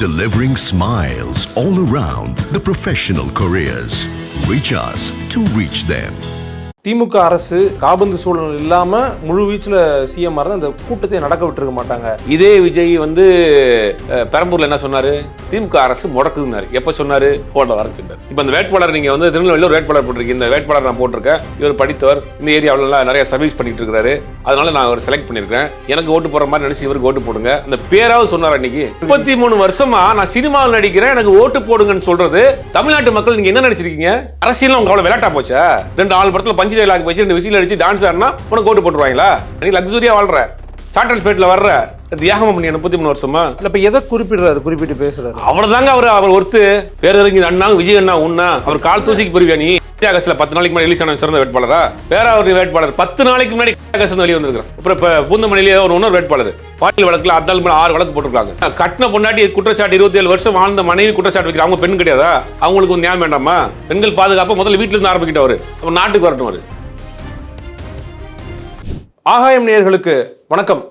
delivering smiles all around the professional careers. Reach us to reach them. திமுக அரசு காபந்து சூழல் இல்லாம முழு வீச்சுல சிஎம் இருந்தா அந்த கூட்டத்தை நடக்க விட்டுருக்க மாட்டாங்க. இதே விஜய் வந்து பெரம்பூர்ல என்ன சொன்னாரு? திமுக அரசு முடக்குதுன்னாரு. எப்ப சொன்னாரு? போட வரச்சுட்டார். இப்ப இந்த வேட்பாளர் நீங்க வந்து திருநெல்வேலியில் ஒரு வேட்பாளர் போட்டிருக்கீங்க. இந்த வேட்பாளர் நான் போட்டிருக்கேன். இவர் படித்தவர், இந்த ஏரியாவில நிறைய சர்வீஸ் பண்ணிட்டு இருக்காரு. அதனால நான் அவர் செலக்ட் பண்ணிருக்கேன். எனக்கு ஓட்டு போற மாதிரி நினைச்சு இவருக்கு ஓட்டு போடுங்க. அந்த பேராவது சொன்னார் அன்னைக்கு. 33 வருஷமா நான் சினிமாவில் நடிக்கிறேன், எனக்கு ஓட்டு போடுங்கன்னு சொல்றது தமிழ்நாட்டு மக்கள் நீங்க என்ன நினைச்சிருக்கீங்க? அரசியல் உங்களுக்கு அவ்வளவு விளையாட்டா போச்சா? 2 படத்துல பஞ்சு டைலாக் வச்சு 2 விசில் அடிச்சு டான்ஸ் ஆடினா உனக்கு ஓட்டு போட்டுருவாங்களா? நீ லக்ஸுரியா வாழ்ற, சார்ட்டர் பிளேட்ல வர்ற, தியாகம் பண்ணி 33 வருஷமா இல்ல. இப்ப எதை குறிப்பிட்டு பேசுறாரு? அவ்வளவுதாங்க. அவர் ஒருத்து பேரறிஞர் அண்ணா விஜய் அண்ணா உண்ணா அவர் கால் தூசிக்கு போயிருவியா நீ? 10 நாளைக்கு முன்னாடி ரிலீஸ் ஆன சிறந்த வேட்பாளரா? வேற ஒரு வேட்பாளர் 10 நாளைக்கு முன்னாடி வெளியே வந்திருக்காரு. அப்புறம் இப்ப பூந்தமல்லியிலே இன்னொரு வேட்பாளர் பாலியல் வழக்குல 6 வழக்கு போட்டிருக்காங்க. கட்டின பொண்டாட்டி குற்றச்சாட்டு 27 வருஷம் வாழ்ந்த மனைவி குற்றச்சாட்டு வைக்கிற அவங்க பெண் கிடையாதா? அவங்களுக்கு ஒரு நியாயம் வேண்டாமா? பெண்கள் பாதுகாப்பு முதல்ல வீட்டுல இருந்து ஆரம்பிக்கிட்டவர் அவர் நாட்டுக்கு வரட்டும். அவரு ஆகாயம் நேயர்களுக்கு வணக்கம்.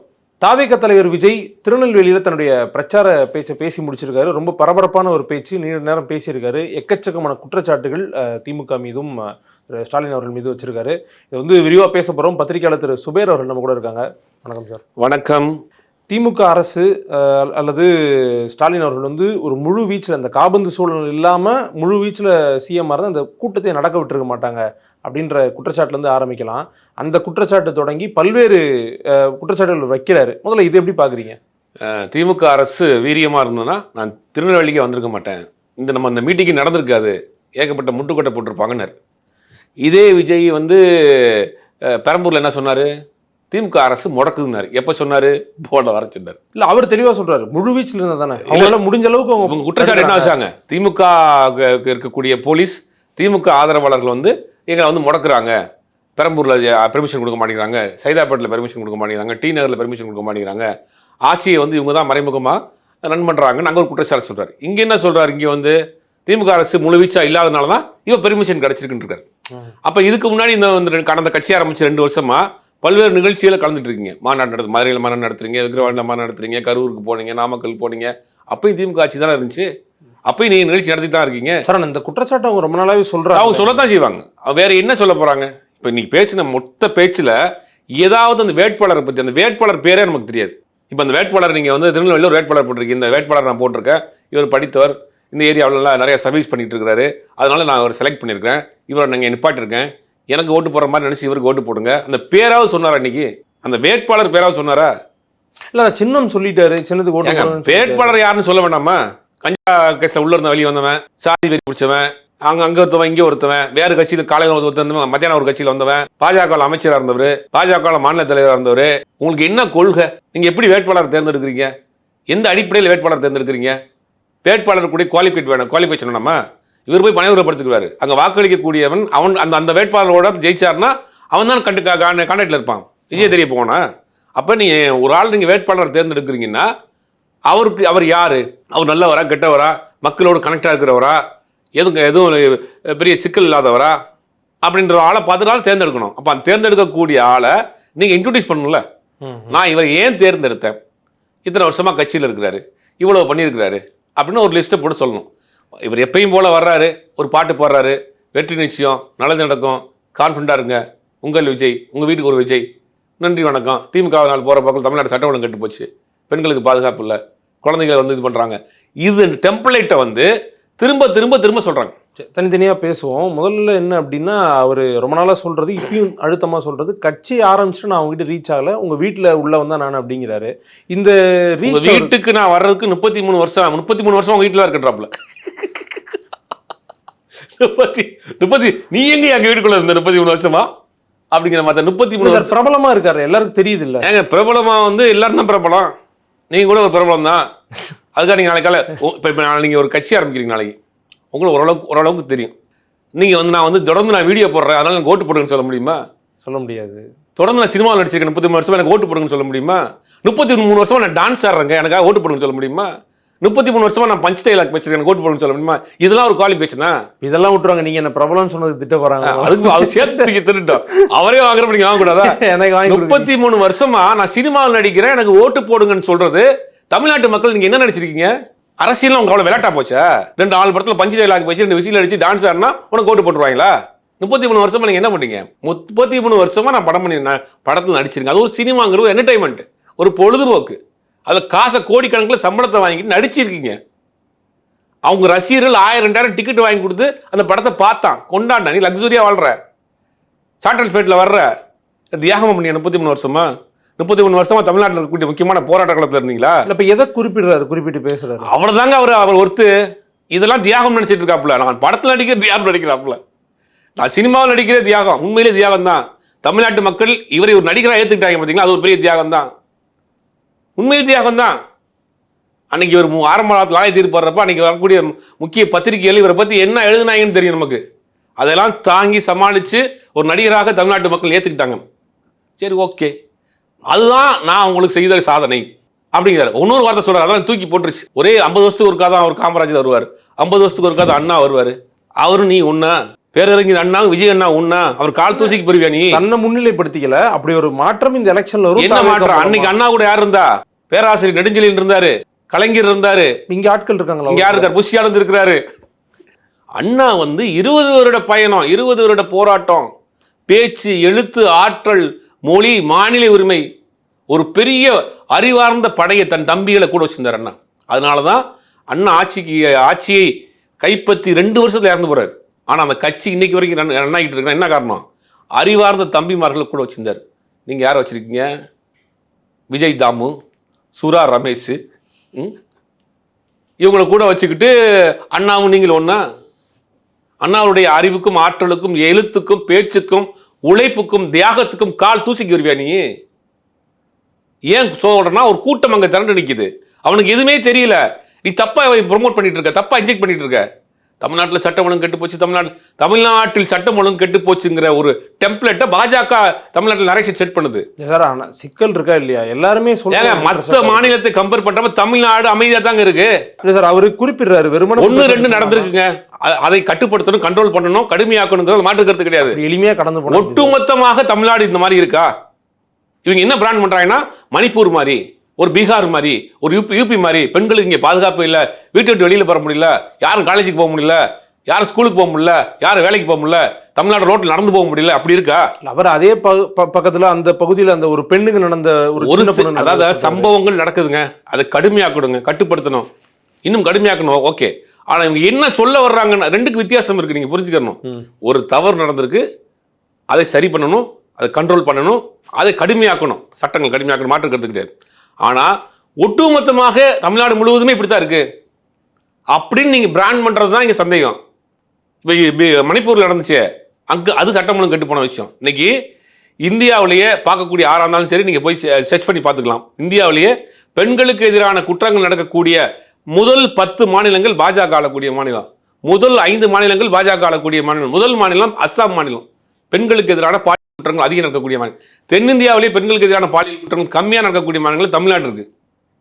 தாவேக தலைவர் விஜய் திருநெல்வேலியில் தன்னுடைய பிரச்சார பேச்சை பேசி முடிச்சிருக்காரு. ரொம்ப பரபரப்பான ஒரு பேச்சு, நீண்ட நேரம் பேசியிருக்காரு. எக்கச்சக்கமான குற்றச்சாட்டுகள் திமுக மீதும் ஸ்டாலின் அவர்கள் மீது வச்சிருக்காரு. இது வந்து விரிவாக பேச போகிறோம். பத்திரிகையாளர் திரு சுபேர் அவர்கள் நம்ம கூட இருக்காங்க. வணக்கம் சார். வணக்கம். திமுக அரசு அல்லது ஸ்டாலின் அவர்கள் வந்து ஒரு முழு வீச்சில் அந்த காபந்து சூழல் இல்லாமல் முழு வீச்சில் சிஎம் இருந்தால் அந்த கூட்டத்தை நடக்க விட்டுருக்க மாட்டாங்க அப்படின்ற குற்றச்சாட்டுலேருந்து ஆரம்பிக்கலாம். அந்த குற்றச்சாட்டு தொடங்கி பல்வேறு குற்றச்சாட்டுகள் வைக்கிறாரு. முதல்ல இது எப்படி பார்க்குறீங்க? திமுக அரசு வீரியமாக இருந்ததுன்னா நான் திருநெல்வேலிக்கு வந்திருக்க மாட்டேன், நம்ம அந்த மீட்டிங்கு நடந்திருக்காது, ஏகப்பட்ட முட்டுக்கொட்டை போட்டிருப்பாங்கன்னாரு. இதே விஜய் வந்து பெரம்பூர்ல என்ன சொன்னாரு? திமுக அரசு முடக்குதுன்னாரு. எப்ப சொன்னாரு? போட வர சொன்னார். இல்ல, அவர் தெளிவா சொல்றாரு, முழு வீச்சில் இருந்தா தானே அவங்களால முடிஞ்ச அளவுக்கு அவங்க குற்றச்சாட்டு என்ன வச்சாங்க? திமுக இருக்கக்கூடிய போலீஸ், திமுக ஆதரவாளர்கள் வந்து எங்களை வந்து முடக்குறாங்க, பெரம்பூர்ல பெர்மிஷன் கொடுக்க மாட்டேங்கிறாங்க, சைதாப்பேட்டில் பெர்மிஷன் கொடுக்க மாட்டேங்கிறாங்க, டி நகர்ல பெர்மிஷன் கொடுக்க மாட்டேங்கிறாங்க, ஆட்சியை வந்து இவங்க தான் மறைமுகமா ரன் பண்றாங்கன்னு அங்க ஒரு குற்றச்சாட்டு சொல்றாரு. இங்க என்ன சொல்றாரு? இங்க வந்து திமுக அரசு முழுவீச்சா இல்லாதனால தான் இவன் பெர்மிஷன் கிடைச்சிருக்குன்னு இருக்காரு. அப்ப இதுக்கு முன்னாடி இந்த கடந்த கட்சி ஆரம்பிச்சு 2 வருஷமா பல்வேறு நிகழ்ச்சிகளை கலந்துட்டு இருக்கீங்க. மாநாடு நடத்து, மதுரையில் மாநாடு நடத்துறீங்க, விக்கிரவாண்டியில் மாநாடு நடத்துறீங்க, கரூருக்கு போனீங்க, நாமக்கல் போனீங்க. அப்பயும் திமுக ஆட்சி தானே இருந்துச்சு. அப்பயும் நீங்க நிகழ்ச்சி நடத்தி தான் இருக்கீங்க. சார், இந்த குற்றச்சாட்டு அவங்க ரொம்ப நாளாவே சொல்றாங்க. அவங்க சொல்லத்தான் செய்வாங்க. வேற என்ன சொல்ல போறாங்க? இப்ப நீ பேசின மொத்த பேச்சுல ஏதாவது அந்த வேட்பாளரை பத்தி, அந்த வேட்பாளர் பேரே நமக்கு தெரியாது. இப்ப அந்த வேட்பாளர் நீங்க வந்து திருநெல்வேலியில் ஒரு வேட்பாளர் போட்டிருக்கீங்க. இந்த வேட்பாளர் நான் போட்டிருக்கேன், இவர் படித்தவர், இந்த ஏரியாவிலலாம் நிறைய சர்வீஸ் பண்ணிட்டு இருக்காரு, அதனால நான் அவர் செலக்ட் பண்ணியிருக்கேன், இவரை நாங்கள் நிப்பாட்டிருக்கேன், எனக்கு ஓட்டு போடுற மாதிரி நினைச்சு இவருக்கு ஓட்டு போடுங்க. அந்த பேராவது சொன்னாரா? அன்னைக்கு அந்த வேட்பாளர் பேராவது சொன்னாரா? இல்ல, சின்னம் சொல்லிட்டாரு, சின்னத்துக்கு ஓட்டு. வேட்பாளர் யாருன்னு சொல்ல வேண்டாமா? கஞ்சா கேஸ்ல உள்ள இருந்த வெளியே வந்தவன், சாதி வெறி பிடிச்சவன், அங்க ஒருத்தவன், இங்கே ஒருத்தவன், வேறு கட்சியில் காலையில் ஒருத்தவன், மத்தியானம் ஒரு கட்சியில் வந்தவன், பாஜக அமைச்சராக இருந்தவர், பாஜக மாநில தலைவராக இருந்தவர். உங்களுக்கு என்ன கொள்கை? நீங்க எப்படி வேட்பாளர் தேர்ந்தெடுக்கிறீங்க? எந்த அடிப்படையில் வேட்பாளர் தேர்ந்தெடுக்கிறீங்க? வேட்பாளர் கூட குவாலிஃபிகேஷன் வேணாமா? இவர் போய் பணிவுறப்படுத்திக்குவாரு. அங்க வாக்களிக்கக்கூடியவன் அவன் அந்த வேட்பாளரோட ஜெயிச்சார்னா அவன் தான் கான்டாக்ட்ல இருப்பான். விஜய் தெரிய போனா அப்ப நீ ஒரு ஆள் நீங்க வேட்பாளர் தேர்ந்தெடுக்கிறீங்கன்னா அவர் யாரு? அவர் நல்லவரா, கெட்டவரா, மக்களோட கனெக்டா இருக்கிறவரா, எதுவும் பெரிய சிக்கல் இல்லாதவரா அப்படின்ற ஆளை பார்த்துட்டாலும் தேர்ந்தெடுக்கணும். அப்ப அந்த தேர்ந்தெடுக்கக்கூடிய ஆளை நீங்க இன்ட்ரோடியூஸ் பண்ணணும்ல. நான் இவரை ஏன் தேர்ந்தெடுத்தேன், இத்தனை வருஷமா கட்சியில் இருக்கிறாரு, இவ்வளவு பண்ணியிருக்கிறாரு அப்படின்னு ஒரு லிஸ்ட்டை போட்டு சொல்லணும். இவர் எப்பயும் போல வர்றாரு, ஒரு பாட்டு போடுறாரு, வெற்றி நிச்சயம், நல்லது நடக்கும், கான்ஃபிடண்டா இருங்க, உங்கள் விஜய், உங்க வீட்டுக்கு ஒரு விஜய், நன்றி வணக்கம், திமுக நாள் போற பக்கம் தமிழ்நாடு சட்டம் ஒழுங்கு கெட்டு போச்சு, பெண்களுக்கு பாதுகாப்பு இல்லை, குழந்தைகள் வந்து இது பண்றாங்க, இது டெம்ப்ளேட்டை வந்து திரும்ப திரும்ப திரும்ப சொல்றாங்க. தனித்தனியா பேசுவோம். முதல்ல என்ன அப்படின்னா, அவர் ரொம்ப நாளா சொல்றது, இப்பயும் அழுத்தமா சொல்றது, கட்சி ஆரம்பிச்சுட்டு நான் உங்ககிட்ட ரீச் ஆகல, உங்க வீட்டுல உள்ள வந்தா நான் அப்படிங்கிறாரு. இந்த வீட்டுக்கு நான் வர்றதுக்கு 33 வருஷம் உங்க வீட்டுல இருக்கட்டாப்ல. நீ எங்க எங்க வீட்டுக்குள்ள இருந்த 33 வருஷமா அப்படிங்கிற மாதிரி 33 பிரபலமா இருக்காரு, எல்லாருக்கும் தெரியுது இல்ல? ஏங்க பிரபலமா வந்து எல்லாரும் தான் பிரபலம், நீங்க கூட ஒரு பிரபலம் தான். அதுக்காக நீங்க நாளைக்கு இப்ப நீங்க ஒரு கட்சி ஆரம்பிக்கிறீங்க, நாளைக்கு உங்களுக்கு ஓரளவுக்கு தெரியும். நீங்க வந்து நான் வந்து தொடர்ந்து நான் வீடியோ போடுறேன், அதனால எனக்கு ஓட்டு போடுங்கன்னு சொல்ல முடியுமா? சொல்ல முடியாது. தொடர்ந்து நான் சினிமாவில் நடிச்சிருக்கேன் 33 வருஷமா, எனக்கு ஓட்டு போடுங்கன்னு சொல்ல முடியுமா? 33 வருஷமா நான் டான்ஸ் ஆடுறேங்க, எனக்காக ஓட்டு போடுங்கன்னு சொல்ல முடியுமா? 33 வருஷமா நான் பஞ்ச் டைலாக் பேசிருக்கேன், ஓட்டு போடுங்கன்னு சொல்ல முடியுமா? இதெல்லாம் ஒரு குவாலிஃபிகேஷனா? இதெல்லாம் விட்டுருவாங்க. நீங்க என்ன பிரபலம் சொன்னது திட்ட போறாங்க, அதுக்கு அது சேர்த்து திருட்டோம். அவரே வாங்குற நீங்க வாங்க கூடாதா? எனக்கு 33 வருஷமா நான் சினிமாவில் நடிக்கிறேன், எனக்கு ஓட்டு போடுங்கன்னு சொல்றது தமிழ்நாட்டு மக்கள் நீங்க என்ன நினைச்சிருக்கீங்க? அரசியல் உங்களுக்கு அவ்வளவு விளையாட்டா போச்சா? 2-4 படத்துல பஞ்சு டைலாக் வச்சு 2 விசில் அடிச்சு டான்ஸ் ஆடினா உனக்கு ஓட்டு போட்டுருவாங்களா? 33 வருஷமா நீங்க என்ன பண்ணீங்க? 33 வருஷமா நான் படத்துல நடிச்சிருக்கேன். அது ஒரு சினிமாங்கிறது என்டர்டைன்மெண்ட், ஒரு பொழுதுபோக்கு. அதுல காசை கோடிக்கணக்கில் சம்பளத்தை வாங்கிட்டு நடிச்சிருக்கீங்க. அவங்க ரசிகர்கள் 1000-2000 டிக்கெட் வாங்கி கொடுத்து அந்த படத்தை பார்த்தான், கொண்டாண்டான். நீ லக்ஸுரியா வாழ்ற, சார்ட்டர் ஃபிளைட்ல வர்ற, தியாகம் பண்ணி 33 வருஷமா 33 வருஷமா தமிழ்நாட்டில் இருக்கக்கூடிய முக்கியமான போராட்ட காலத்தில் இருந்தீங்களா? இப்ப எதை குறிப்பிடுறாரு, குறிப்பிட்டு பேசுறாரு? அவ்வளவுதாங்க அவர் ஒருத்து இதெல்லாம் தியாகம் நினைச்சிட்டு இருக்காப்புல. நான் படத்தில் நடிக்கிற தியாகம் நடிக்கிறாப்புல, நான் சினிமாவில் நடிக்கிற தியாகம். உண்மையிலே தியாகம் தான். தமிழ்நாட்டு மக்கள் இவரை ஒரு நடிகராக ஏற்றுக்கிட்டாங்க பார்த்தீங்களா, அது ஒரு பெரிய தியாகம் தான். உண்மையிலே தியாகம் தான். அன்னைக்கு ஒரு ஆரம்ப காலத்தில் ஆய தீர்ப்படுறப்ப அன்னைக்கு வரக்கூடிய முக்கிய பத்திரிகைகள் இவரை பற்றி என்ன எழுதுனாங்கன்னு தெரியும் நமக்கு. அதெல்லாம் தாங்கி சமாளித்து ஒரு நடிகராக தமிழ்நாட்டு மக்கள் ஏற்றுக்கிட்டாங்க. சரி, ஓகே, அதுதான் நான் உங்களுக்கு செய்த சாதனை அப்படிங்கிறார். இன்னொரு வார்த்தை சொல்றாரு, அதெல்லாம் தூக்கி போட்டுருச்சு. ஒரே 50 வருஷத்துக்கு ஒருக்கா தான் அவர் காமராஜர் வருவார், 50 வருஷத்துக்கு ஒருக்கா தான் அண்ணா வருவார். அவரும் நீ ஒன்னா, பேரறிஞர் அண்ணா விஜய் அண்ணா ஒன்னா, அவர் கால் தூசிக்கு போயிருவியா? நீ தன்னை முன்னிலைப்படுத்திக்கல. அப்படி ஒரு மாற்றம் இந்த எலெக்ஷன்ல வரும். என்ன மாற்றம்? அன்னைக்கு அண்ணா கூட யார் இருந்தா? பேராசிரியர் நெடுஞ்செழியன் இருந்தாரு, கலைஞர் இருந்தாரு. இங்க ஆட்கள் இருக்காங்களா? இங்க யார் இருக்காரு? புஷியானந்த் இருக்கிறாரு. அண்ணா 20 வருட பயணம், 20 வருட போராட்டம், பேச்சு, எழுத்து, ஆற்றல், மொழி, மாநில உரிமை, ஒரு பெரிய அறிவார்ந்த படையை தன் தம்பிகளை கூட வச்சிருந்தார் அண்ணா. அதனாலதான் அண்ணா ஆட்சியை கைப்பற்றி 2 வருஷத்துல இறந்து போறாரு. ஆனா அந்த கட்சி இன்னைக்கு வரைக்கும் அண்ணா கிட்ட இருக்கு. என்ன காரணம்? அறிவார்ந்த தம்பிமார்களை கூட வச்சிருந்தார். நீங்க யாரை வச்சிருக்கீங்க? விஜய் தாமு, சுரா ரமேஷ், இவங்களை கூட வச்சுக்கிட்டு அண்ணாவும் நீங்கள் ஒன்னா? அண்ணாவுடைய அறிவுக்கும் ஆற்றலுக்கும் எழுத்துக்கும் பேச்சுக்கும் உழைப்புக்கும் தியாகத்துக்கும் கால் தூசிக்கு வருவியா நீ? ஏன் சொல்றேன்னா, ஒரு கூட்டம் அங்க திரண்டு நிக்குது, அவனுக்கு எதுவுமே தெரியல. நீ தப்பா ப்ரொமோட் பண்ணிட்டு இருக்க, தப்பா இன்ஜெக்ட் பண்ணிட்டு இருக்க. தமிழ்நாட்டில் சட்டம் ஒழுங்கு கெட்டு போச்சு, தமிழ்நாட்டில் சட்டம் ஒழுங்கு கெட்டு போச்சுங்கிற ஒரு டெம்ப்ளேட்டை பாஜக தமிழ்நாட்டில் நிறைய செட் பண்ணுது. சார், ஆனா சிக்கல் இருக்கா இல்லையா? எல்லாருமே சொல்றாங்க. மற்ற மாநிலத்தை கம்பேர் பண்றப்ப தமிழ்நாடு அமைதியா தாங்க இருக்கு. சார், அவரு குறிப்பிடுறாரு, வெறுமனே 1-2 நடந்திருக்குங்க. அதை கட்டுப்படுத்தணும், கண்ட்ரோல் பண்ணணும், கடுமையாக்கணுங்கிறது மாற்று கருத்து கிடையாது. எளிமையா கடந்து போகணும். ஒட்டுமொத்தமாக தமிழ்நாடு இந்த மாதிரி இருக்கா? இவங்க என்ன பிராண்ட் பண்றாங்கன்னா, மணிப்பூர் மாதிரி, ஒரு பீகார் மாதிரி, ஒரு யூபி மாதிரி, பெண்களுக்கு இங்கே பாதுகாப்பு இல்லை, வீட்டை விட்டு வெளியில் போக முடியல, யாரும் காலேஜுக்கு போக முடியல, யாரும் ஸ்கூலுக்கு போக முடியல, யாரும் வேலைக்கு போக முடியல, தமிழ்நாடு ரோட்டில் நடந்து போக முடியல, அப்படி இருக்கா? அவர் அதே பக்கத்துல அந்த பகுதியில் அந்த ஒரு பெண்ணுக்கு நடந்த ஒரு அதாவது சம்பவங்கள் நடக்குதுங்க. அதை கடுமையாக்கணுங்க, கட்டுப்படுத்தணும், இன்னும் கடுமையாக்கணும். ஓகே, ஆனா இவங்க என்ன சொல்ல வர்றாங்கன்னா, 2க்கு வித்தியாசம் இருக்கு, நீங்க புரிஞ்சுக்கணும். ஒரு தவறு நடந்திருக்கு, அதை சரி பண்ணணும், அதை கண்ட்ரோல் பண்ணணும், அதை கடுமையாக்கணும், சட்டங்கள் கடுமையாக்கணும், மாற்று கருத்து கிடையாது. ஆனா ஒட்டுமொத்தமாக தமிழ்நாடு முழுவதுமே இப்படித்தான் இருக்கு அப்படின்னு நீங்க பிராண்ட் பண்றது தான் இங்க சந்தேகம். மணிப்பூர்ல நடந்துச்சு, அங்க அது சட்டம் ஒழுங்கு கெட்டு போன விஷயம். இன்னைக்கு இந்தியாவிலேயே பார்க்கக்கூடிய யாரா இருந்தாலும் சரி, நீங்க போய் சர்ச் பண்ணி பார்த்துக்கலாம். இந்தியாவிலேயே பெண்களுக்கு எதிரான குற்றங்கள் நடக்கக்கூடிய முதல் 10 மாநிலங்கள் பாஜக ஆளக்கூடிய மாநிலம், முதல் 5 மாநிலங்கள் பாஜக ஆளக்கூடிய மாநிலம். முதல் மாநிலம் அஸ்ஸாம் மாநிலம், பெண்களுக்கு எதிரான பாலியல் குற்றங்கள் அதிகம் நடக்கக்கூடிய மாநிலம். தென்னிந்தியாவிலேயே பெண்களுக்கு எதிரான பாலியல் குற்றங்கள் கம்மியாக நடக்கக்கூடிய மாநிலங்கள் தமிழ்நாடு இருக்கு.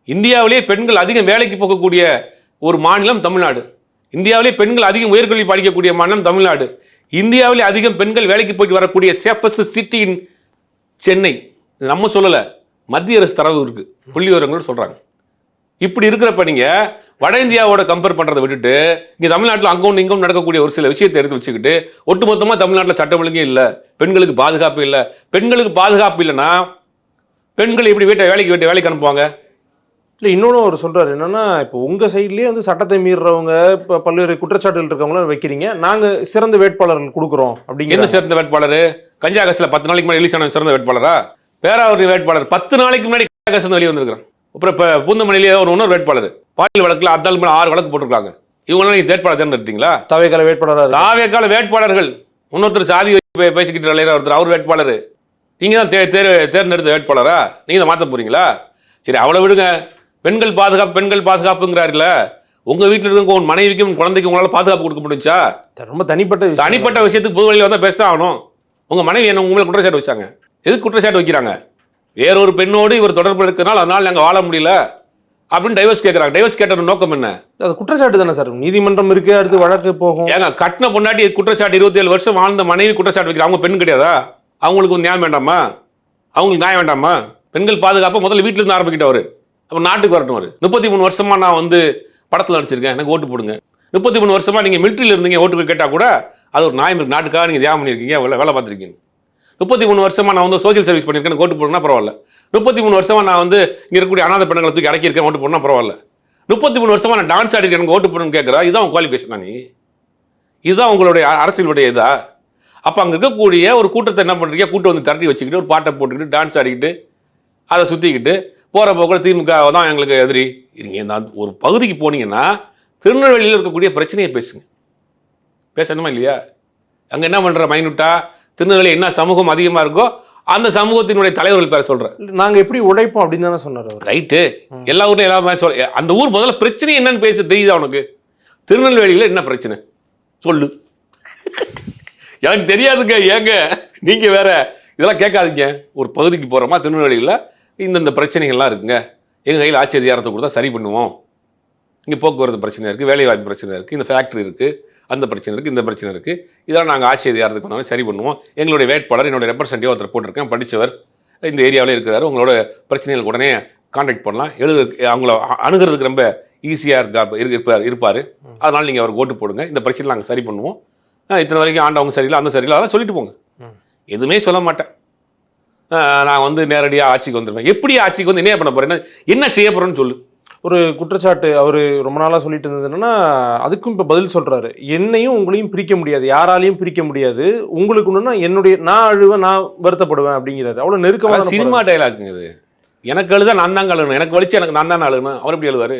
இந்தியாவிலேயே பெண்கள் அதிகம் வேலைக்கு போகக்கூடிய ஒரு மாநிலம் தமிழ்நாடு. இந்தியாவிலேயே பெண்கள் அதிகம் உயர்கல்வி படிக்கக்கூடிய மாநிலம் தமிழ்நாடு. இந்தியாவிலே அதிகம் பெண்கள் வேலைக்கு போயிட்டு வரக்கூடிய சேஃபஸ்ட் சிட்டி இன் சென்னை. நம்ம சொல்லலை, மத்திய அரசு தரவு இருக்கு, புள்ளி விவரங்கள் சொல்றாங்க. இப்படி இருக்கிறப்ப நீங்க வட இந்தியாவோட கம்பேர் பண்றதை விட்டுட்டு இங்க தமிழ்நாட்டில் அங்கும் இங்கும் நடக்கக்கூடிய ஒரு சில விஷயத்தை எடுத்து வச்சுக்கிட்டு ஒட்டுமொத்தமா தமிழ்நாட்டில் சட்டம் ஒழுங்கே இல்லை, பெண்களுக்கு பாதுகாப்பு இல்லை. பெண்களுக்கு பாதுகாப்பு இல்லைன்னா பெண்கள் எப்படி வேலைக்கு அனுப்புவாங்க? இல்லை, இன்னொன்று அவர் சொல்றாரு என்னன்னா, இப்போ உங்க சைட்லயே வந்து சட்டத்தை மீறுறவங்க, இப்போ பல்வேறு குற்றச்சாட்டுகள் இருக்கவங்களும் வைக்கிறீங்க, நாங்க சிறந்த வேட்பாளர்கள் கொடுக்குறோம் அப்படிங்கிற. என்ன சிறந்த வேட்பாளர்? கஞ்சா கேஸ்ல 10 நாளைக்கு முன்னாடி ரிலீஸ் ஆன சிறந்த வேட்பாளரா? பேராவூர் வேட்பாளர் 10 நாளைக்கு முன்னாடி கஞ்சா கேஸ் வெளியே வந்திருக்கிறான். அப்புறம் இப்போ பூந்தமல்லியிலே இன்னொரு வேட்பாளர் பாலியல் வழக்கில் 6 வழக்கு போட்டிருக்காங்க. இவங்களாம் நீங்க வேட்பாளர் தேர்ந்தெடுத்தீங்களா? தாவேக்கால வேட்பாளர், தாவேக்கால வேட்பாளர்கள். இன்னொருத்தர் சாதி பேசிக்கிட்டு ஒருத்தர், அவர் வேட்பாளர். நீங்க தான் தேர்ந்தெடுத்த வேட்பாளரா? நீங்க தான் மாற்ற போறீங்களா? சரி, அவ்வளவு விடுங்க. பெண்கள் பாதுகாப்புங்கிறாருல, உங்க வீட்டில் இருக்க உங்க மனைவிக்கும் குழந்தைக்கும் உங்களால பாதுகாப்பு கொடுக்க முடிஞ்சா? ரொம்ப தனிப்பட்ட விஷயத்துக்கு பொது வழியில் வந்தா பேசதான் ஆகணும். உங்க மனைவி என்ன உங்களை குற்றச்சாட்டு வச்சாங்க? எதுக்கு குற்றச்சாட்டு வைக்கிறாங்க? வேறொரு பெண்ணோடு இவர் தொடர்பு இருக்கிறனால அதனால நாங்கள் வாழ முடியல அப்படின்னு டைவர்ஸ் கேட்கறாங்க. டைவர்ஸ் கேட்ட நோக்கம் என்ன? அது குற்றச்சாட்டு தானே சார், நீதிமன்றம் இருக்கு, அடுத்து வழக்கு போகும். ஏங்க, கட்டின பொண்டாட்டி குற்றச்சாட்டு, 27 வருஷம் வாழ்ந்த மனைவி குற்றச்சாட்டு வைக்கிறாங்க. அவங்க பெண் கிடையாதா? அவங்களுக்கு நியாயம் வேண்டாமா? அவங்களுக்கு நியாயம் வேண்டாமா? பெண்கள் பாதுகாப்பு முதல்ல வீட்டில இருந்து ஆரம்பிக்கிட்டவர், அப்ப நாட்டுக்கு வரட்டும். 33 வருஷமா நான் படத்தில் நடிச்சிருக்கேன், எனக்கு ஓட்டு போடுங்க. 33 வருஷமா நீங்கள் மிலிட்ரியில் இருந்தீங்க, ஓட்டு கேட்டால் கூட அது ஒரு நியாயம் இருக்கு. நாட்டுக்காக நீங்கள் தியாகம் பண்ணியிருக்கீங்க, வேலை பார்த்துருக்கீங்க. 33 வருஷமா நான் வந்து சோசியல் சர்வீஸ் பண்ணியிருக்கேன், ஓட்டு போடுனா பரவாயில்ல. 33 வருஷமா நான் வந்து இங்கே இருக்கக்கூடிய அனாதை பெண்களை தூக்கி அடக்கியிருக்கேன், ஓட்டு போடுனா பரவாயில்ல. 33 வருஷமா நான் டான்ஸ் ஆடிருக்கேன், எனக்கு ஓட்டு போடணும்னு கேட்குறா. இதுதான் குவாலிஃபிகேஷன். நீ இதுதான் உங்களுடைய அரசியலுடைய இதா? அப்போ அங்கே இருக்கக்கூடிய ஒரு கூட்டத்தை என்ன பண்ணுறீங்க, கூட்டம் வந்து திரட்டி வச்சுக்கிட்டு ஒரு பாட்டை போட்டுக்கிட்டு டான்ஸ் ஆடிக்கிட்டு அதை சுற்றிக்கிட்டு போகிற போக்கில் திமுக தான் எங்களுக்கு எதிரி. நீங்கள் இந்த ஒரு பகுதிக்கு போனீங்கன்னா திருநெல்வேலியில் இருக்கக்கூடிய பிரச்சனையை பேசுங்க. பேசணுமா இல்லையா? அங்கே என்ன பண்ணுற மைனூட்டா திருநெல்வேலி என்ன சமூகம் அதிகமாக இருக்கோ அந்த சமூகத்தினுடைய தலைவர்கள் பேர சொல்கிறேன். நாங்கள் எப்படி உழைப்போம் அப்படின்னு தானே சொன்னார். ரைட்டு, எல்லா ஊர்லையும் எல்லா சொல். அந்த ஊர் முதல்ல பிரச்சனை என்னன்னு பேச தெரியுதா உனக்கு? திருநெல்வேலியில் என்ன பிரச்சனை சொல்லு. எனக்கு தெரியாதுங்க. ஏங்க நீங்க வேற இதெல்லாம் கேட்காதீங்க. ஒரு பகுதிக்கு போறோமா, திருநெல்வேலியில் இந்தந்த பிரச்சனைகள்லாம் இருக்குங்க, எங்கள் கையில் ஆட்சி அதிகாரத்தை கொடுத்தா சரி பண்ணுவோம். இங்கே போக்குவரத்து பிரச்சனை இருக்குது, வேலைவாய்ப்பு பிரச்சனை இருக்குது, இந்த ஃபேக்ட்ரி இருக்குது, அந்த பிரச்சனை இருக்குது, இந்த பிரச்சனை இருக்குது, இதெல்லாம் நாங்கள் ஆட்சி அதிகாரத்துக்கு வந்தாலும் சரி பண்ணுவோம். எங்களுடைய வேட்பாளர் என்னுடைய ரெப்ரசன்டேட்டிவ் ஒருத்தர் போட்டிருக்கேன், படித்தவர், இந்த ஏரியாவிலே இருக்கிறாரு, உங்களோட பிரச்சனைகளுக்கு உடனே கான்டாக்ட் பண்ணலாம், அவங்கள அணுகிறதுக்கு ரொம்ப ஈஸியாக இருப்பார். அதனால் நீங்கள் அவருக்கு ஓட்டு போடுங்க, இந்த பிரச்சனை நாங்கள் சரி பண்ணுவோம், இத்தனை வரைக்கும் ஆண்டவங்க சரியில்லை, அந்த சரியில்லை, அதெல்லாம் சொல்லிட்டு போங்க. எதுவுமே சொல்ல மாட்டேன். நான் வந்து நேரடியாக ஆட்சிக்கு வந்துடுவேன். எப்படி ஆட்சிக்கு வந்து என்ன பண்ண போகிறேன், என்ன செய்ய போகிறேன்னு சொல்லு. ஒரு குற்றச்சாட்டு அவர் ரொம்ப நாளாக சொல்லிட்டு இருந்தது என்னன்னா, அதுக்கும் இப்போ பதில் சொல்கிறாரு. என்னையும் உங்களையும் பிரிக்க முடியாது, யாராலையும் பிரிக்க முடியாது, உங்களுக்கு ஒன்றுனா என்னுடைய நான் அழுவேன், நான் வருத்தப்படுவேன் அப்படிங்கிறாரு. அவ்வளோ நெருக்கமாக சினிமா டைலாக்குங்க இது. எனக்கு அழுதா நான் தான் அழுகணும், எனக்கு வலிச்சு எனக்கு நான் தான் அழுகணும். அவர் எப்படி அழுவார்?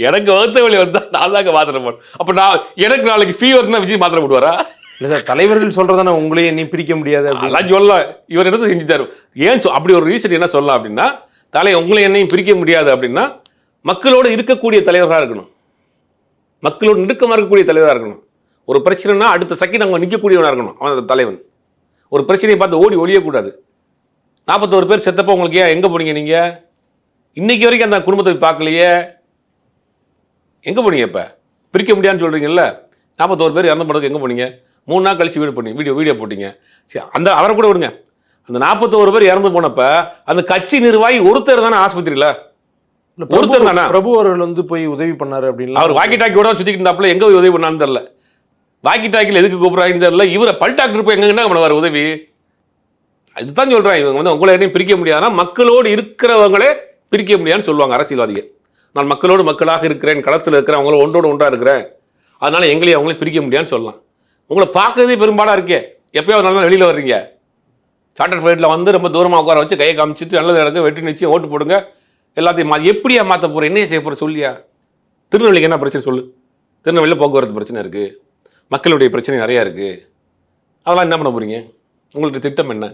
எனக்கு வகுத்த வழி வந்தா நான் தாங்க மாத்திரை போடுவேன். அப்போ நான் எனக்கு நாளைக்கு ஃபீவர்னா விஜய் மாத்திரை போடுவாரா? இல்லை சார், தலைவர்கள் சொல்கிறதானே உங்களையும் நீ பிரிக்க முடியாது அப்படிலாம் சொல்லலாம். இவர் என்ன செஞ்சுட்டாரு? ஏன் அப்படி ஒரு ரீசன் என்ன சொல்லலாம் அப்படின்னா, உங்களை என்னையும் பிரிக்க முடியாது அப்படின்னா மக்களோடு இருக்கக்கூடிய தலைவராக இருக்கணும், மக்களோடு நெருக்கமாக இருக்கக்கூடிய தலைவராக இருக்கணும். ஒரு பிரச்சனைனா அடுத்த செகண்ட் அவங்க நிற்கக்கூடியவனாக இருக்கணும் அவன் தலைவன். ஒரு பிரச்சனையை பார்த்து ஓடி ஒழியக்கூடாது. 41 பேர் செத்தப்போ உங்களுக்கு ஏன் எங்கே போனீங்க நீங்கள்? இன்னைக்கு வரைக்கும் அந்த குடும்பத்தை பார்க்கலையே, எங்கே போனீங்க? இப்போ பிரிக்க முடியாதுன்னு சொல்கிறீங்கல்ல, 41 பேர் இறந்த படத்துக்கு எங்கே போனீங்க? 3 நாள் கழிச்சு வீடியோ போட்டீங்க. சரி, அந்த அவரை கூட விடுங்க. அந்த 41 பேர் இறந்து போனப்ப அந்த கட்சி நிர்வாகி ஒருத்தர் தானே ஆஸ்பத்திரியில், ஒருத்தர் தானே. பிரபு அவர்கள் வந்து போய் உதவி பண்ணாரு அப்படின்னு அவர் வாக்கி டாக்கியோட சுற்றிக்கிட்டு இருந்தாப்புல எங்கே உதவி பண்ணான்னு தெரியல. வாக்கி டாக்கியில் எதுக்கு கூப்பிட்றாங்கன்னு தெரியல. இவரை பல் டாக்டர் போய் எங்கே என்ன பண்ணுவார் உதவி? அதுதான் சொல்கிறேன். இவங்க வந்து உங்களை என்னையும் பிரிக்க முடியாதுன்னா மக்களோடு இருக்கிறவங்களே பிரிக்க முடியாதுன்னு சொல்லுவாங்க அரசியல்வாதிகள். நான் மக்களோடு மக்களாக இருக்கிறேன், களத்தில் இருக்கிறேன், அவங்களோட ஒன்றோடு ஒன்றாக இருக்கிறேன், அதனால எங்களையும் அவங்களையும் பிரிக்க முடியாதுன்னு சொல்லலாம். உங்களை பார்க்கறதே பெரும்பாலாக இருக்கே, எப்பயோ ஒரு நாள் வெளியில் வர்றீங்க, சார்ட்டர் ஃப்ளைட்டில் வந்து ரொம்ப தூரமாக உட்கார வச்சு கையை காமிச்சிட்டு நல்லது நடங்க, வெட்டி நிச்சயம் ஓட்டு போடுங்க, எல்லாத்தையும் எப்படியா மாற்ற போகிறேன், என்ன செய்ய போகிற சொல்லியா? திருநெல்வேலிக்கு என்ன பிரச்சனை சொல்லு. திருநெல்வேலியில் போக்குவரத்து பிரச்சனை இருக்குது, மக்களுடைய பிரச்சனை நிறையா இருக்குது, அதெல்லாம் என்ன பண்ண போகிறீங்க? உங்களுடைய திட்டம் என்ன?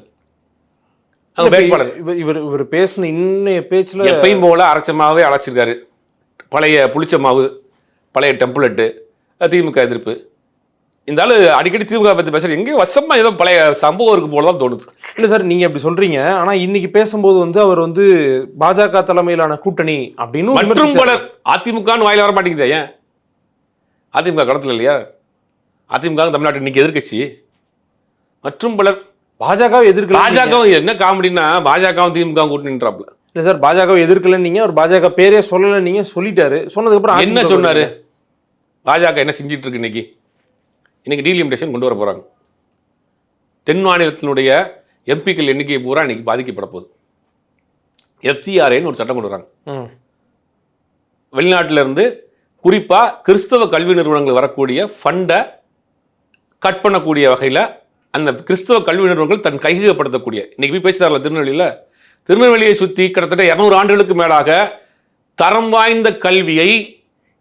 இவர் பேசின இன்னைய பேச்சில் எப்பயும் போல அரைச்சமாகவே அழைச்சிருக்காரு. பழைய புளிச்ச மாவு, பழைய டெம்ப்ளெட்டு, திமுக எதிர்ப்பு. இந்த ஆள் அடிக்கடி திமுக பற்றி பேசுகிற எங்கேயும் வசமாக ஏதோ பழைய சம்பவம் இருக்கு போல தான் தோணுது. இல்லை சார், நீங்கள் அப்படி சொல்கிறீங்க. ஆனால் இன்னைக்கு பேசும்போது வந்து அவர் வந்து பாஜக தலைமையிலான கூட்டணி அப்படின்னு மற்றும் பலர் அதிமுகன்னு வாயில வர மாட்டேங்குது. ஏன்? அதிமுக களத்தில் இல்லையா? அதிமுக தமிழ்நாட்டில் இன்னைக்கு எதிர்கட்சி. மற்றும் பலர் பாஜகவை எதிர்க்கல. பாஜக என்ன காமெடினா பாஜகவும் திமுக கூட்டணின்றாப்ல. இல்லை சார், பாஜகவை எதிர்க்கலன்னு நீங்கள், அவர் பாஜக பேரே சொல்லலை நீங்கள் சொல்லிட்டாரு. சொன்னதுக்கப்புறம் என்ன சொன்னார்? பாஜக என்ன செஞ்சிட்டு இருக்கு இன்னைக்கு? இன்னைக்கு டீலிமிட்டேஷன் கொண்டு வர போகிறாங்க. தென் மாநிலத்தினுடைய எம்பிக்கள் எண்ணிக்கை பூரா இன்னைக்கு பாதிக்கப்பட போகுது. FCRAன்னு ஒரு சட்டம் கொண்டு வராங்க. வெளிநாட்டிலிருந்து குறிப்பாக கிறிஸ்தவ கல்வி நிறுவனங்கள் வரக்கூடிய ஃபண்டை கட் பண்ணக்கூடிய வகையில் அந்த கிறிஸ்தவ கல்வி நிறுவனங்கள் தன் கையகப்படுத்தக்கூடிய, இன்னைக்கு போய் பேசுகிறார்ல திருநெல்வேலியில், திருநெல்வேலியை சுற்றி கிட்டத்தட்ட 200 ஆண்டுகளுக்கு மேலாக தரம் வாய்ந்த கல்வியை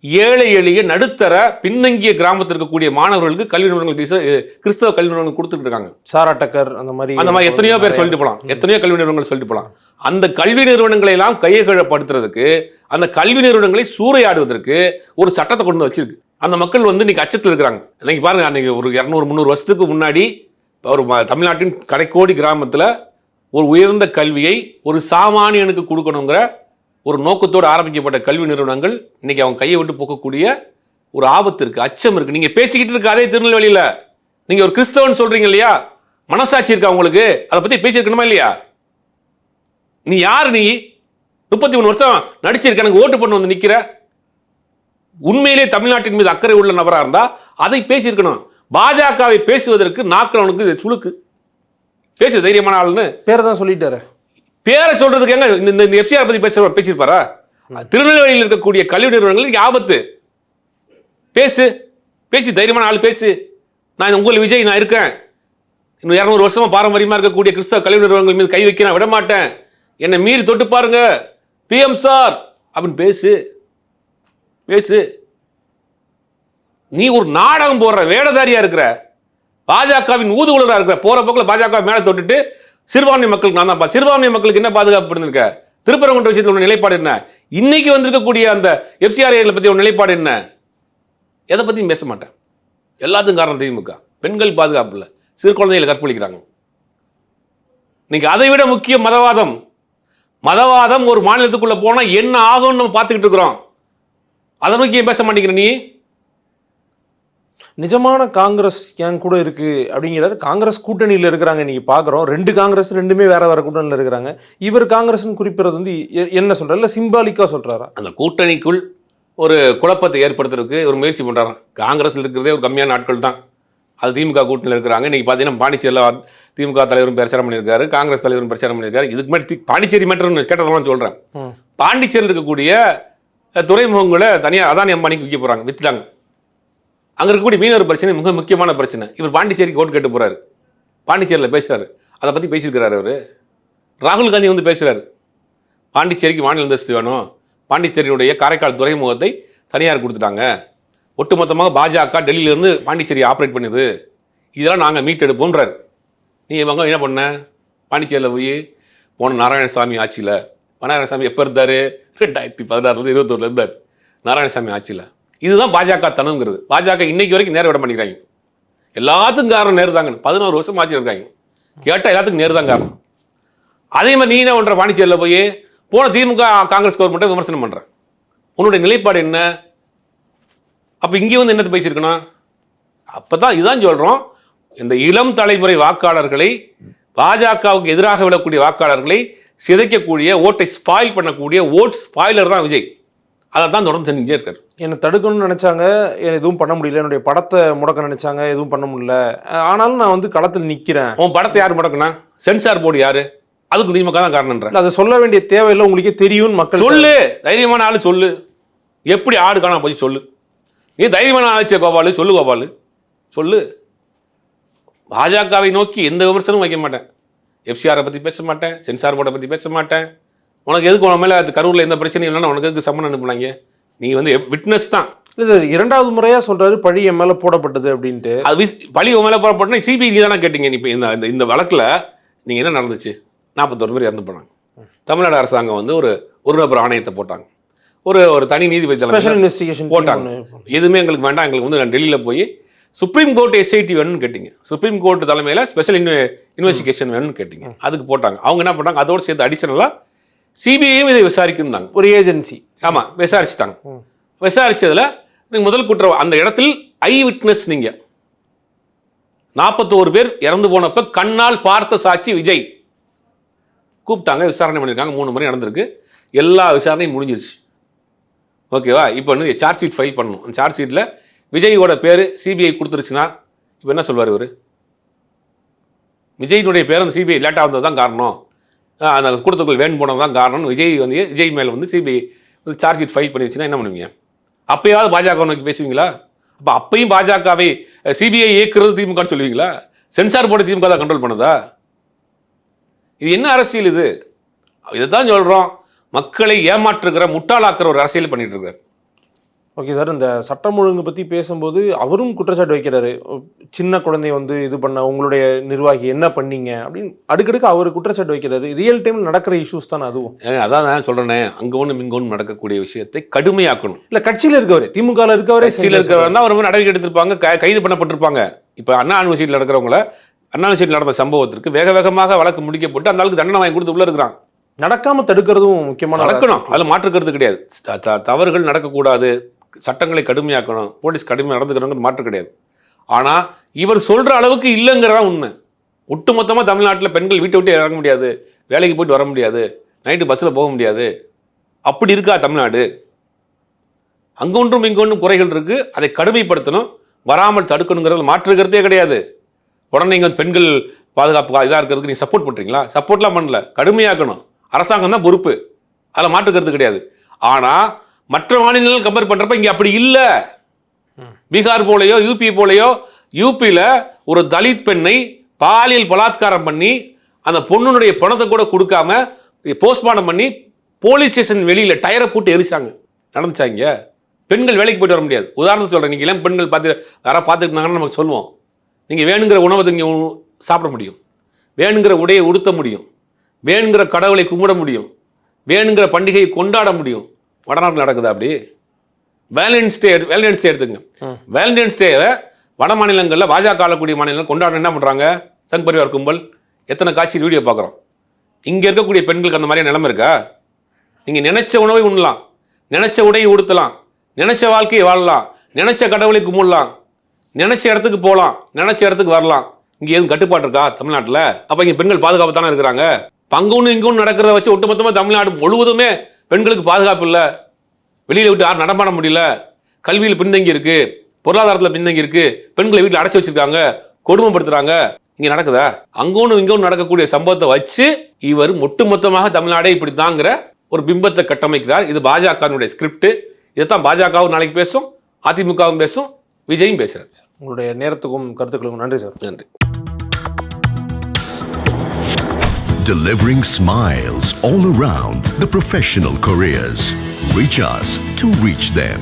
ஏழை எளிய நடுத்தர பின்னங்கிய கிராமத்தில் இருக்கக்கூடிய மாணவர்களுக்கு கல்வி நிறுவனங்களுக்கு கிறிஸ்தவ கல்வி நிறுவனங்கள் கொடுத்துட்டு இருக்காங்க. சாரா டக்கர் அந்த மாதிரி எத்தனையோ பேர் சொல்லிட்டு போகலாம், எத்தனையோ கல்வி நிறுவனங்கள் சொல்லிட்டு போகலாம். அந்த கல்வி நிறுவனங்களை எல்லாம் கையகப்படுத்துறதுக்கு, அந்த கல்வி நிறுவனங்களை சூறையாடுவதற்கு ஒரு சட்டத்தை கொண்டு வச்சிருக்கு. அந்த மக்கள் வந்து இன்னைக்கு அச்சத்தில் இருக்கிறாங்க. இன்னைக்கு பாருங்க, அன்னைக்கு ஒரு 200-300 வருஷத்துக்கு முன்னாடி ஒரு தமிழ்நாட்டின் கடைக்கோடி கிராமத்தில் ஒரு உயர்ந்த கல்வியை ஒரு சாமானியனுக்கு கொடுக்கணுங்கிற ஒரு நோக்கத்தோடு ஆரம்பிக்கப்பட்ட கல்வி நிறுவனங்கள் இன்னைக்கு அவங்க கையை விட்டு போக்கக்கூடிய ஒரு ஆபத்து இருக்கு, அச்சம் இருக்கு. நீங்க பேசிக்கிட்டு இருக்க அதே திருநெல்வேலியில நீங்க ஒரு கிறிஸ்தவன் சொல்றீங்க இல்லையா, மனசாட்சி இருக்கா உங்களுக்கு? அதை பத்தி பேசியிருக்கணுமா இல்லையா? நீ யார்? நீ 33 வருஷம் நடிச்சிருக்க, எனக்கு ஓட்டு பண்ண வந்து நிக்கிற. உண்மையிலே தமிழ்நாட்டின் மீது அக்கறை உள்ள நபரா இருந்தா அதை பேசியிருக்கணும். பாஜகவை பேசுவதற்கு நாக்கில் அவனுக்கு சுளுக்கு. பேசு தைரியமான ஆளுன்னு பேரை தான் சொல்லிட்டாரு. பேரை சொல்றதுக்கு எங்க இந்த எஃப்சிஆர் பத்தி பேசியிருப்பாரா? திருநெல்வேலியில் இருக்கக்கூடிய கல்வி நிறுவனங்களுக்கு ஆபத்து. பேசி தைரியமான ஆள் பேசு. நான் உங்கள் விஜய், நான் இருக்கேன். இன்னும் 200 வருஷமா பாரம்பரியமா இருக்கக்கூடிய கிறிஸ்தவ கல்வி நிறுவனங்கள் மீது கை வைக்க நான் விட மாட்டேன். என்னை மீறி தொட்டு பாருங்க PM சார் அப்படின்னு பேசு. நீ ஒரு நாடகம் போடுற வேடதாரியா இருக்கிற, பாஜகவின் ஊதுகுழலா இருக்கிற. போற போக்கில் பாஜக மேல தொட்டுட்டு சிறுபான்மை மக்களுக்கு நான் தான். சிறுபான்மை மக்களுக்கு என்ன பாதுகாப்பு இருந்திருக்க? திருப்பரங்குன்ற விஷயத்தில் நிலைப்பாடு என்ன? இன்னைக்கு வந்திருக்கக்கூடிய அந்த எஃப்சிஆர் பத்தி ஒரு நிலைப்பாடு என்ன? எதை பத்தியும் பேச மாட்டேன். எல்லாத்துக்கும் காரணம் திமுக. பெண்கள் பாதுகாப்பு இல்லை, சிறு குழந்தைகளை கற்பழிக்கிறாங்க. இன்னைக்கு அதை விட முக்கிய மதவாதம் ஒரு மாநிலத்துக்குள்ள போனா என்ன ஆகும்னு நம்ம பார்த்துக்கிட்டு இருக்கிறோம். அதை நோக்கி பேச மாட்டேங்கிற நீ. நிஜமான காங்கிரஸ் என் கூட இருக்கு அப்படிங்கிறாரு. காங்கிரஸ் கூட்டணியில் இருக்கிறாங்க. நீங்க பாக்குறோம் 2 காங்கிரஸ், 2மே வேற கூட்டணியில் இருக்கிறாங்க. இவர் காங்கிரஸ் குறிப்பிடுறது வந்து என்ன சொல்றாரு? இல்ல சிம்பாலிக்கா சொல்றாரா? அந்த கூட்டணிக்குள் ஒரு குழப்பத்தை ஏற்படுத்துறதுக்கு ஒரு முயற்சி பண்றாங்க. காங்கிரஸ்ல இருக்கிறதே ஒரு கம்மியான நாட்கள் தான். அது திமுக கூட்டணியில் இருக்கிறாங்க. இன்னைக்கு பார்த்தீங்கன்னா பாண்டிச்சேரியில் திமுக தலைவரும் பிரச்சாரம் பண்ணியிருக்காரு, காங்கிரஸ் தலைவரும் பிரச்சாரம் பண்ணியிருக்காரு. இதுக்கு மாதிரி பாண்டிச்சேரி மேட்டர்னு கேட்டதெல்லாம் சொல்றேன். பாண்டிச்சேரியில் இருக்கக்கூடிய துறைமுகங்களை தனியாக அதானி அம்பானிக்கு விற்க போறாங்க, வித்துட்டாங்க. அங்கே இருக்கக்கூடிய மீனவர் பிரச்சனை மிக முக்கியமான பிரச்சனை. இவர் பாண்டிச்சேரிக்கு ஓட்டு கேட்டு போறாரு, பாண்டிச்சேரியில் பேசுறாரு. அதை பற்றி பேசியிருக்கிறாரு அவர். ராகுல் காந்தி வந்து பேசுறாரு, பாண்டிச்சேரிக்கு மாநில அந்தஸ்து வேணும், பாண்டிச்சேரியுடைய காரைக்கால் துறைமுகத்தை தனியார் கொடுத்துட்டாங்க, ஒட்டுமொத்தமாக பாஜக டெல்லியிலேருந்து பாண்டிச்சேரி ஆப்ரேட் பண்ணுது, இதெல்லாம் நாங்கள் மீட்டெடுப்போன்றார். நீ இவங்க என்ன பண்ண? பாண்டிச்சேரியில் போய் போன நாராயணசாமி ஆட்சியில், நாராயணசாமி எப்போ இருந்தார்? 2016 21 இருந்தார் நாராயணசாமி ஆட்சியில். இதுதான் பாஜக தனங்கிறது. பாஜக இன்னைக்கு வரைக்கும் நேர விட பண்ணிக்கிறாங்க. எல்லாத்துக்கும் காரணம் நேரு தாங்க. 11 வருஷம் ஆட்சி இருக்காங்க. கேட்டால் எல்லாத்துக்கும் நேரு தான் காரணம். அதே மாதிரி நீ என்ன பண்ணுற? பாண்டிச்சேரியில் போய் போன திமுக காங்கிரஸ் கவர்மெண்ட்டை விமர்சனம் பண்ணுற. உன்னுடைய நிலைப்பாடு என்ன? அப்போ இங்கே வந்து என்னத்தை பேசியிருக்கணும்? அப்போ தான் இதுதான் சொல்கிறோம், இந்த இளம் தலைமுறை வாக்காளர்களை, பாஜகவுக்கு எதிராக விடக்கூடிய வாக்காளர்களை சிதைக்கக்கூடிய, ஓட்டை ஸ்பாயில் பண்ணக்கூடிய ஓட் ஸ்பாயிலர் தான் விஜய். அதை தான் தொடர்ந்து செஞ்சுட்டே இருக்காரு. என்னை தடுக்கணும்னு நினச்சாங்க, எதுவும் பண்ண முடியல. என்னுடைய படத்தை முடக்க நினைச்சாங்க, எதுவும் பண்ண முடியல. ஆனாலும் நான் வந்து களத்தில் நிற்கிறேன். உன் படத்தை யார் முடக்குனா? சென்சார் போர்டு யாரு? அதுக்கு திமுக தான் காரணம்ன்ற. அதை சொல்ல வேண்டிய தேவையில்லை, உங்களுக்கே தெரியும். மக்கள் சொல்லு, தைரியமான ஆளு சொல்லு. எப்படி ஆடு காணாம போய் சொல்லு. நீ தைரியமான ஆட்சிய கோபாலு, சொல்லு கோபாலு, சொல்லு. பாஜகவை நோக்கி எந்த விமர்சனமும் வைக்க மாட்டேன். எஃப்சிஆரை பற்றி பேச மாட்டேன், சென்சார் போர்டை பற்றி பேச மாட்டேன். உனக்கு எதுக்கு உன மேலே அது கரூரில் எந்த பிரச்சனையும் இல்லைன்னா உனக்கு எதுக்கு சம்மன் அனுப்புனாங்க? நீ வந்து விட்னஸ் தான். இல்லை சார், 2வது முறையாக சொல்கிறாரு பழி என் மேலே போடப்பட்டது அப்படின்ட்டு. அது பழி உன் மேலே போடப்பட்டனா சிபிஐ நீ தானே கேட்டீங்க. இப்போ இந்த வழக்கில் நீங்கள் என்ன நடந்துச்சு? 41 பேர் இறந்து போனாங்க. தமிழ்நாடு அரசாங்கம் வந்து ஒரு நபர் ஆணையத்தை போட்டாங்க, ஒரு தனி நீதிபதி ஸ்பெஷல் இன்வெஸ்டிகேஷன் போட்டாங்க. எதுவுமே எங்களுக்கு வேண்டாம், எங்களுக்கு வந்து நான் டெல்லியில் போய் சுப்ரீம் கோர்ட் SIT வேணும்னு கேட்டீங்க, சுப்ரீம் கோர்ட் தலைமையில் ஸ்பெஷல் இன்வெஸ்டிகேஷன் வேணும்னு கேட்டீங்க. அதுக்கு போட்டாங்க. அவங்க என்ன பண்ணாங்க? அதோடு சேர்த்து அடிஷனலாக சிபிஐயும் இதை விசாரிக்கணும்னாங்க. ஒரு ஏஜென்சி. ஆமாம், விசாரிச்சுட்டாங்க. விசாரிச்சதுல நீங்கள் முதல் குற்றம் அந்த இடத்தில் ஐ விட்னஸ். நீங்கள் 41 பேர் இறந்து போனப்ப கண்ணால் பார்த்த சாட்சி விஜய். கூப்பிட்டாங்க, விசாரணை பண்ணியிருக்காங்க. 3 முறை நடந்திருக்கு. எல்லா விசாரணையும் முடிஞ்சிருச்சு. ஓகேவா? இப்போ வந்து சார்ஜ் ஷீட் ஃபைல் பண்ணணும். அந்த சார்ஜ் ஷீட்டில் விஜயோட பேர் சிபிஐ கொடுத்துருச்சுன்னா இப்போ என்ன சொல்வார் இவர்? விஜயினுடைய பேர் அந்த சிபிஐ லேட்டாக வந்தது தான் காரணம், அந்த கொடுத்தவர்கள் வேணும் போனது தான் காரணம். விஜய் மேலே வந்து சிபிஐ சார்ஜ் ஷீட் ஃபைல் பண்ணிருச்சுன்னா என்ன பண்ணுவீங்க? அப்பயாவது பாஜக நோக்கி பேசுவீங்களா? அப்போ அப்பையும் பாஜகவை சிபிஐ இயக்குறது திமுகன்னு சொல்லுவீங்களா? சென்சார் போர்டு திமுக தான் கண்ட்ரோல் பண்ணுதா? இது என்ன அரசியல் இது? இதைத்தான் சொல்கிறோம், மக்களை ஏமாற்றுகிற, முட்டாளாக்குற ஒரு அரசியல் பண்ணிட்டு இருக்காரு. ஓகே சார், இந்த சட்டம் ஒழுங்கு பற்றி பேசும்போது அவரும் குற்றச்சாட்டு வைக்கிறாரு. சின்ன குழந்தைய வந்து இது பண்ண உங்களுடைய நிர்வாகி என்ன பண்ணீங்க அப்படின்னு அடுக்கடுக்கு அவர் குற்றச்சாட்டு வைக்கிறாரு. ரியல் டைமில் நடக்கிற இஷ்யூஸ் தானே அதுவும். அதான் நான் சொல்கிறேனே, அங்கே ஒன்று இங்கே ஒன்று நடக்கக்கூடிய விஷயத்தை கடுமையாக்கணும். இல்லை, கட்சியில் இருக்கவரே, திமுகவில் இருக்கவரே, கட்சியில் இருக்கவர் தான் அவர் நடவடிக்கை எடுத்திருப்பாங்க, கைது பண்ணப்பட்டிருப்பாங்க. இப்போ அண்ணா யூனிவர்சிட்டியில் நடக்கிறவங்கள, அண்ணா யூனிவர்சிட்டியில் நடந்த சம்பவத்திற்கு வேக வேகமாக வழக்கு முடிக்கப்பட்டு அந்த அளவுக்கு தண்டனை வாங்கி கொடுத்து உள்ள இருக்கிறாங்க. நடக்காம தடுக்கிறதும் முக்கியமான நடக்கணும், அதில் மாற்றுக்கிறது கிடையாது. தவறுகள் நடக்கக்கூடாது, சட்டங்களை கடுமையாக்கணும், போலீஸ் கடுமையாக நடந்துக்கிறவங்க மாற்று கிடையாது. ஆனால் இவர் சொல்கிற அளவுக்கு இல்லைங்கிறதா உண்மை. ஒட்டுமொத்தமாக தமிழ்நாட்டில் பெண்கள் வீட்டை விட்டு இறங்க முடியாது, வேலைக்கு போயிட்டு வர முடியாது, நைட்டு பஸ்ஸில் போக முடியாது, அப்படி இருக்கா தமிழ்நாடு? அங்கொன்றும் இங்கொன்றும் குறைகள் இருக்கு, அதை கடுமைப்படுத்தணும், வராமல் தடுக்கணுங்கிறது மாற்றுக்கிறதே கிடையாது. உடனே இங்கே பெண்கள் பாதுகாப்பு இதாக இருக்கிறதுக்கு நீங்கள் சப்போர்ட் பண்ணுறீங்களா? சப்போர்ட்லாம் பண்ணல, கடுமையாக்கணும். அரசாங்கம் தான் பொறுப்பு, அதில் மாற்றுக்கிறது கிடையாது. ஆனால் மற்ற மாநிலங்கள் கம்பேர் பண்ணுறப்ப இங்கே அப்படி இல்லை. பீகார் போலையோ யூபி போலையோ, யூபியில் ஒரு தலித் பெண்ணை பாலியல் பலாத்காரம் பண்ணி அந்த பொண்ணுடைய பணத்தை கூட கொடுக்காம போஸ்ட்மார்ட்டம் பண்ணி போலீஸ் ஸ்டேஷன் வெளியில் டயரை போட்டு எரிச்சாங்க. நடந்துச்சாங்க. பெண்கள் வேலைக்கு போயிட்டு வர முடியாது. உதாரணத்துக்கு சொல்கிறேன், நீங்கள் இளம் பெண்கள் பார்த்து யாராவது பார்த்துக்கிட்டாங்கன்னு நமக்கு சொல்லுவோம். நீங்கள் வேணுங்கிற உணவை இங்கே சாப்பிட முடியும், வேணுங்கிற உடையை உடுத்த முடியும், வேணுங்கிற கடவுளை கும்பிட முடியும், வேணுங்கிற பண்டிகையை கொண்டாட முடியும். வடநாட்டில் நடக்குது அப்படி? வேலண்டைன்ஸ் டே எடுத்துங்க. வேலண்டைன்ஸ் டேவை வட மாநிலங்களில் பாஜக ஆளக்கூடிய மாநிலங்கள் கொண்டாட என்ன பண்ணுறாங்க? சங் பரிவார் கும்பல் எத்தனை காட்சி வீடியோ பார்க்குறோம். இங்கே இருக்கக்கூடிய பெண்களுக்கு அந்த மாதிரியான நிலைமை இருக்கா? நீங்கள் நினைச்ச உணவை உண்ணலாம், நினைச்ச உடையை உடுத்தலாம், நினைச்ச வாழ்க்கையை வாழலாம், நினைச்ச கடவுளை கும்பிடலாம், நினைச்ச இடத்துக்கு போகலாம், நினைச்ச இடத்துக்கு வரலாம். இங்கே எதுவும் கட்டுப்பாடு இருக்கா தமிழ்நாட்டில்? அப்போ இங்கே பெண்கள் பாதுகாப்பு தானே இருக்கிறாங்க. பங்குன்னு இங்கொன்று நடக்கிறத வச்சு ஒட்டுமொத்தமாக தமிழ்நாடு முழுவதுமே பெண்களுக்கு பாதுகாப்பு இல்லை. வெளியில் விட்டு யாரும் நடமாட முடியல, கல்வியில் பின்தங்கி இருக்கு, பொருளாதாரத்தில் பின்தங்கி இருக்கு, பெண்களை வீட்டில் அடைச்சி வச்சிருக்காங்க, கொடுமைப்படுத்துறாங்க. இங்கே நடக்குதா? அங்கொன்று இங்கொன்று நடக்கக்கூடிய சம்பவத்தை வச்சு இவர் ஒட்டுமொத்தமாக தமிழ்நாடே இப்படி தாங்கிற ஒரு பிம்பத்தை கட்டமைக்கிறார். இது பாஜகனுடைய ஸ்கிரிப்ட். இதைத்தான் பாஜகவும் நாளைக்கு பேசும், அதிமுகவும் பேசும், விஜயும் பேசுறாரு. உங்களுடைய நேரத்துக்கும் கருத்துக்களுக்கும் நன்றி சார். நன்றி. Delivering smiles all around the professional careers. Reach us to reach them.